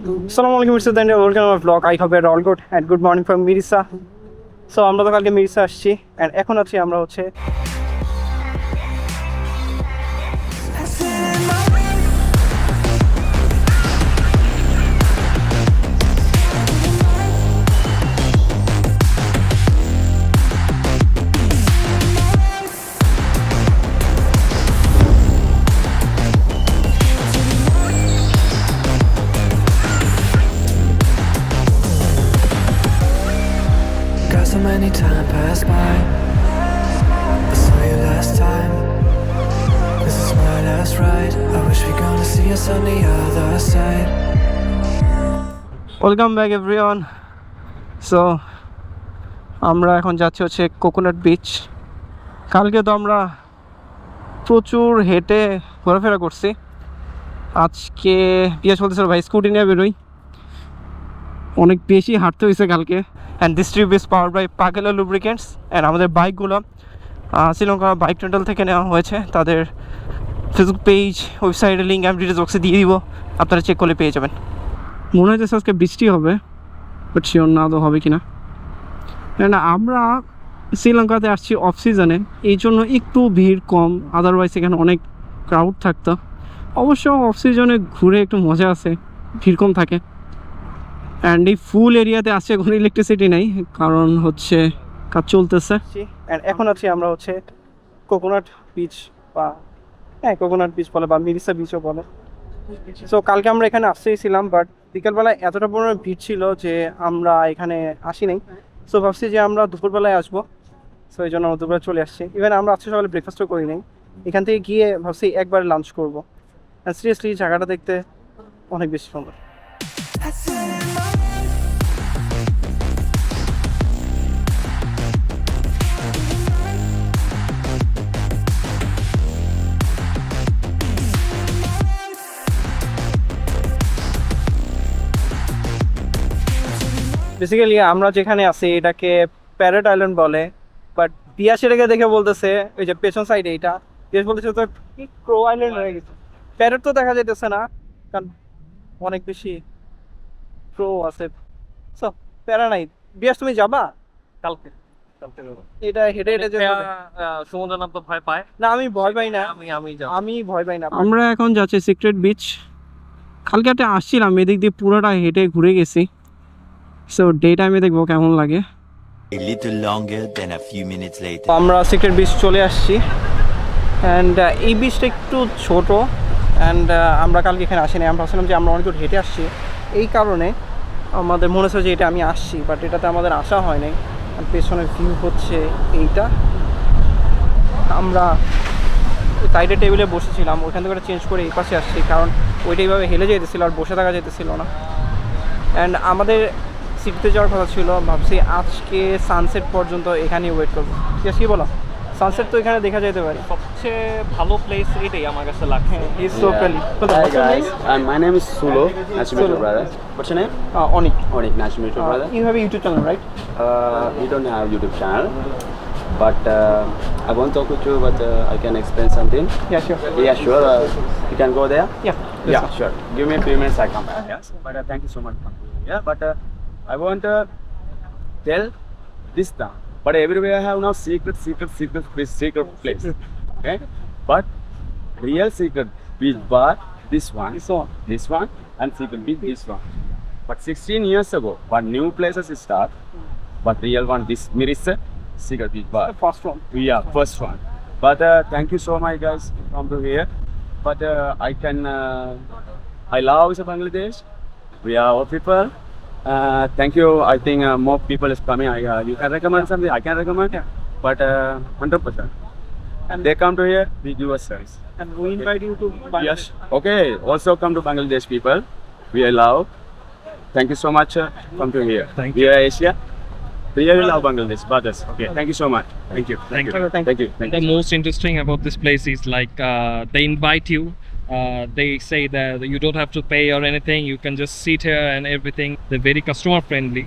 Assalamu alaikum, Mr. Daniel. Welcome to my vlog. I hope you're all good and good morning from Mirisa. So আমরা তো কালকে মিরিসা আসছি and এখন আছি আমরা হচ্ছে So many time passed by. I saw you last time. This is my last ride. I wish we gonna see us on the other side. Welcome back everyone. So আমরা এখন যাচ্ছি হচ্ছে কোকোনাট বিচ। কালকে তো আমরা প্রচুর হেঁটে ঘোরাফেরা করছি। আজকে পিয়াস বলতেছিল ভাই স্কুটি নিয়ে বেরোই, অনেক বেশি হাঁটতে হয়েছে কালকে। And this trip is power by পাগেলা লুব্রিকেন্টস। অ্যান্ড আমাদের বাইকগুলো শ্রীলঙ্কা বাইক রেন্টাল থেকে নেওয়া হয়েছে। তাদের ফেসবুক পেজ, ওয়েবসাইটের লিঙ্ক আমি ডিটেলস বক্সে দিয়ে দিব, আপনারা চেক করলে পেয়ে যাবেন। মনে হচ্ছে আজকে বৃষ্টি হবে, বাট শিওর না তো হবে কি না। অ্যান্ড আমরা শ্রীলঙ্কাতে আসছি অফ সিজনে, এই জন্য একটু ভিড় কম, আদারওয়াইজ এখানে অনেক ক্রাউড থাকতো। অবশ্য অফ সিজনে ঘুরে একটু মজা আছে, ভিড় কম থাকে। অ্যান্ড এই ফুল এরিয়াতে আসছে কোনো ইলেকট্রিসিটি নেই, কারণ হচ্ছে কাজ চলতেছে। অ্যান্ড এখন আছি আমরা হচ্ছে কোকোনাট বিচ, বা কোকোনাট বিচ বলে বা মিরিসা বিচও বলে। সো কালকে আমরা এখানে আসতেইছিলাম, বাট বিকালবেলায় এতটা পরিমাণে ভিড় ছিল যে আমরা এখানে আসি নাই। সো ভাবছি যে আমরা দুপুরবেলায় আসবো, সো এই জন্য আমরা দুপুরে চলে আসছি। ইভেন আমরা আজকে সকালে ব্রেকফাস্টও করি নাই, এখান থেকে গিয়ে ভাবছি একবার লাঞ্চ করবো। অ্যান্ড সিরিয়াসলি জায়গাটা দেখতে অনেক বেশি সুন্দর। বেসিক্যালি আমরা যেখানে আছি এটাকে প্যারেট আইল্যান্ড বলে, বাট পিয়াস এটাকে দেখে বলতেছে ওই যে পেছন সাইডে, এটা পিয়াস বলতেছে তো কি ক্রো আইল্যান্ড হয়ে গেছে। প্যারেট তো দেখা যাইতেছে না, কারণ অনেক বেশি ক্রো আছে। সো প্যারা নাই। পিয়াস তুমি যাবা কালকে কালকে এটা হেঁটে হেঁটে যেতে হবে? সমুদ্র নাম তো ভয় পায় না, আমি ভয় পাই না, আমি ভয় পাই না। আমরা এখন যাচ্ছি সিক্রেট বিচ। কালকে একটা আসছিলাম, এদিক দিয়ে পুরোটা হেঁটে ঘুরে গেছি। সো ডে টাইমে দেখবো কেমন লাগে। A little longer than a few minutes later. আমরা সিক্রেট বিচ চলে আসছি। অ্যান্ড এই বিচটা একটু ছোট। অ্যান্ড আমরা কালকে এখানে আসিনি, আমরা ভাবছিলাম যে আমরা অনেক দূর হেঁটে আসছি, এই কারণে আমাদের মনে হচ্ছে যে এটা আমি আসছি, বাট এটাতে আমাদের আসা হয় নাই। পেছনের ভিউ হচ্ছে এইটা। আমরা সাইডের টেবিলে বসেছিলাম, ওইখান থেকে চেঞ্জ করে এই পাশে আসছি, কারণ ওইটা এইভাবে হেলে যেতেছিল আর বসে থাকা যেতেছিল না। অ্যান্ড আমাদের সিটিতে যাওয়ার কথা ছিল, ভাবছি আজকে সানসেট পর্যন্ত এখানেই ওয়েট করবো। ঠিক আছে, কি বলো? সানসেট তো এখানে দেখা যেতে পারে। সবচেয়ে ভালো প্লেস এটাই আমার কাছে লাগছে। He's so friendly. Hi guys, my name is Sulo. Nice to meet you, brother. What's your name? Onik. Onik. Nice to meet you, brother. You have a YouTube channel, right? We don't have YouTube channel, but I won't talk with you, but I can explain something. Yeah, sure. Yeah, sure. You can go there. Yeah. Yeah, sure. Give me a few minutes, I come back. Yes, but thank you so much. Yeah, but I want to tell this now. But everywhere I have now secret place. Okay, but real secret beach bar this one, and secret beach this one. But 16 years ago, but new places start, but real one this Mirisa secret beach bar. The first one. Yeah, first one. But thank you so much, guys, to come to here. But I love Bangladesh. We are all people. Thank you. I think more people is coming. You can recommend something. I can recommend. Yeah. But 100%. And they come to here. We do a service. And we invite you to Bangladesh. Yes. Okay. Also come to Bangladesh people. We allow. Thank you so much. Come to here. Thank you. We are Asia. We really love Bangladesh. Brothers. Okay. Thank you so much. Thank you. Thank you. Thank you. Thank The you. most interesting about this place is like they invite you. They say that you don't have to pay or anything. You can just sit here and everything. They're very customer friendly.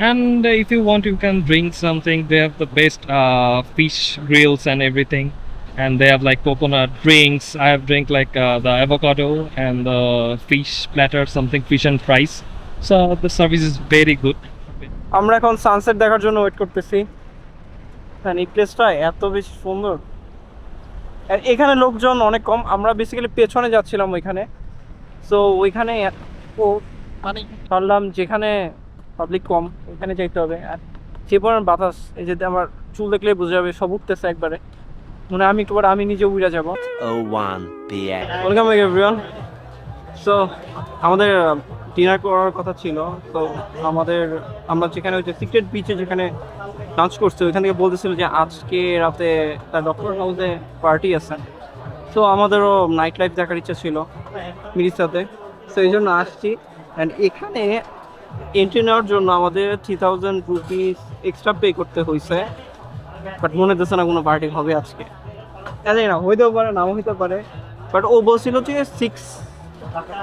And if you want, you can drink something. They have the best fish grills and everything. and they have like coconut drinks. I have drink like the avocado and the fish platter, something fish and fries. So the service is very good. আমরা এখন sunset দেখার জন্য wait করতেছি। আর এই প্লেসটা এত বেশি সুন্দর, আর এখানে লোকজন অনেক কম। আমরা বেসিক্যালি পেছনে যাচ্ছিলাম ওইখানে, সো ওইখানে ও মানে ভাবলাম যেখানে পাবলিক কম ওইখানে যাইতে হবে। আর যে পরিমাণ বাতাস, এই যে আমার চুল দেখলেই বোঝা যাবে সব উঠতেছে একবারে, মানে আমি একটু পরে আমি নিজে উড়ে যাবো। 01 p.m. Welcome everyone. সো আমাদের ডিনার করার কথা ছিল, তো আমরা যেখানে ওই যে সিক্রেট বিচে যেখানে লাঞ্চ করছি ওইখান থেকে বলতেছিল যে আজকে রাতে তার ডক্টর হাউসে পার্টি আছে। সো আমাদেরও নাইট লাইফ দেখার ইচ্ছা ছিল মিরিসাতে, সো এই জন্য আসছি। অ্যান্ড এখানে এন্ট্রি নেওয়ার জন্য আমাদের 3000 রুপিস এক্সট্রা পে করতে হয়েছে, বাট মনে হচ্ছে না কোনো পার্টি হবে আজকে। জানি না, হইতেও পারে নাও হইতে পারে, বাট ও বলছিল যে 6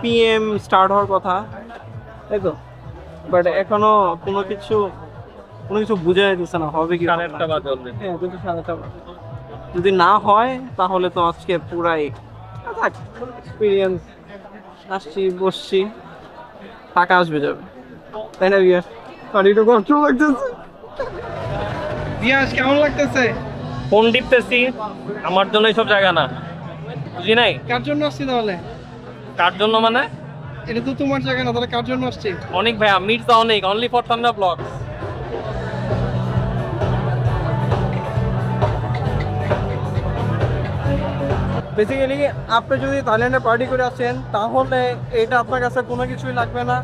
PM স্টার্ট হওয়ার কথা, তাই তো। বাট এখনো কোনো কিছু বোঝা যাচ্ছে না হবে কি। হ্যাঁ, কিন্তু 9:30 বাজে। যদি না হয় তাহলে তো আজকে পুরাই এক্সপিরিয়েন্স। আসছি, বসছি, টাকা আসবে যাবে, তাই না বিয়াস? একটু কষ্ট লাগতেছে। বিয়াস কেমন লাগতেছে? ফোন টিপতেছি, আমার জন্য এইসব জায়গা না, বুঝি নাই। কার জন্য আসছি তাহলে? কার জন্য মানে? এটা তো তোমার জায়গা না, তাহলে কার জন্য আসছি? অনেক ভাইয়া, মির্জা অনেক, only for thunder blogs. Basically আপনি যদি থাইল্যান্ডে পার্টি করে আসেন তাহলে এটা আপনার কাছে কোনো কিছুই লাগবে না।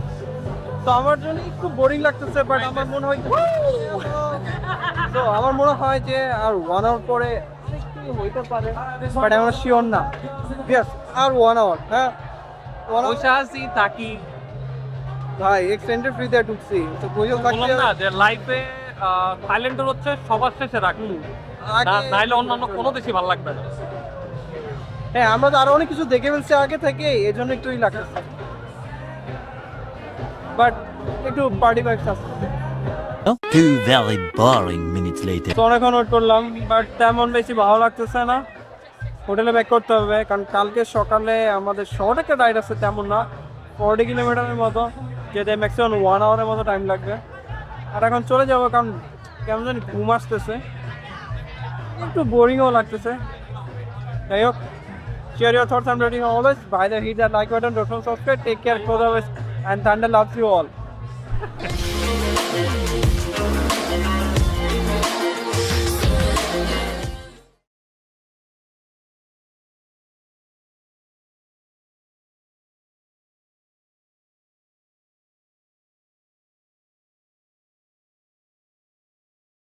তো আমার জন্য একটু বোরিং লাগতেছে, বাট আমার মনে হয় যে আর 1 আওয়ার পরে হইতে পারে, বাট আমার শিওর না। ইয়েস, আর 1 আওয়ার। হ্যাঁ, 1 আওয়ার আসি থাকি। ভাই এক্সটেন্ডেড ফ্রিতে ঢুকছি, তো বুঝো বললাম না যে লাইফে থাইল্যান্ডের হচ্ছে সবার শেষে রাখি, নাইলে অন্যান্য কোনো দেশই ভালো লাগবে না। হ্যাঁ, আমরা তো আরো অনেক কিছু দেখে ফেলছি আগে থেকে, এই জন্য একটুই লাগতেছে, বাট একটু পার্টি ভাইবস আছে। 2 very boring minutes later. তো অনেকক্ষণ ওয়েট করলাম, বাট তেমন বেশি ভালো লাগতেছে না। হোটেলে ব্যাক করতে হবে, কারণ কালকে সকালে আমাদের শহর একটা রাইড আছে, তেমন না 40 কিলোমিটারের মতো, যেতে ম্যাক্সিমাম 1 আওয়ারের মতো টাইম লাগবে। আর এখন চলে যাবো, কারণ কেমন জানি ঘুম আসতেছে, একটু বোরিংও লাগতেছে। যাই হোক, share your thoughts and rating always. By the hit that like button, don't forget to subscribe. Take care, close always, and Thunder loves you all.